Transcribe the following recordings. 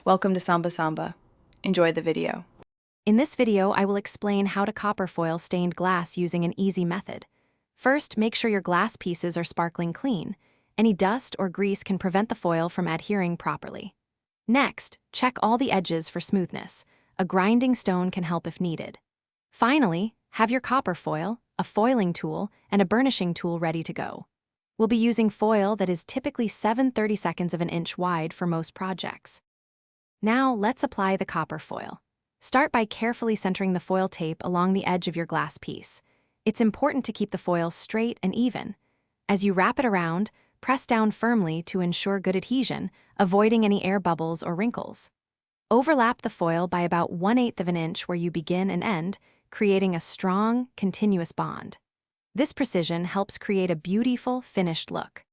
Welcome to Samba Samba. Enjoy the video. In this video, I will explain how to copper foil stained glass using an easy method. First, make sure your glass pieces are sparkling clean. Any dust or grease can prevent the foil from adhering properly. Next, check all the edges for smoothness. A grinding stone can help if needed. Finally, have your copper foil, a foiling tool, and a burnishing tool ready to go. We'll be using foil that is typically 7/32 of an inch wide for most projects. Now, let's apply the copper foil. Start by carefully centering the foil tape along the edge of your glass piece. It's important to keep the foil straight and even. As you wrap it around, press down firmly to ensure good adhesion, avoiding any air bubbles or wrinkles. Overlap the foil by about 1/8 of an inch where you begin and end, creating a strong, continuous bond. This precision helps create a beautiful, finished look.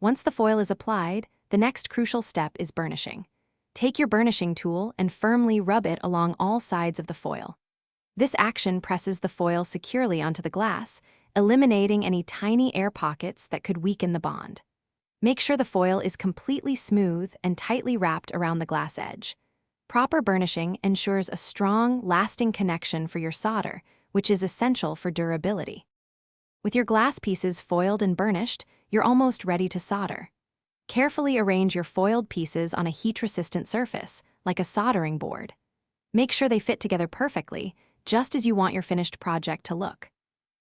Once the foil is applied, the next crucial step is burnishing. Take your burnishing tool and firmly rub it along all sides of the foil. This action presses the foil securely onto the glass, eliminating any tiny air pockets that could weaken the bond. Make sure the foil is completely smooth and tightly wrapped around the glass edge. Proper burnishing ensures a strong, lasting connection for your solder, which is essential for durability. With your glass pieces foiled and burnished, you're almost ready to solder. Carefully arrange your foiled pieces on a heat-resistant surface, like a soldering board. Make sure they fit together perfectly, just as you want your finished project to look.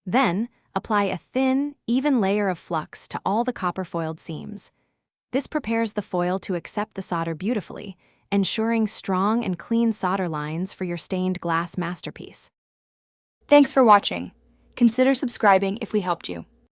Then, apply a thin, even layer of flux to all the copper-foiled seams. This prepares the foil to accept the solder beautifully, ensuring strong and clean solder lines for your stained glass masterpiece. Thanks for watching. Consider subscribing if we helped you.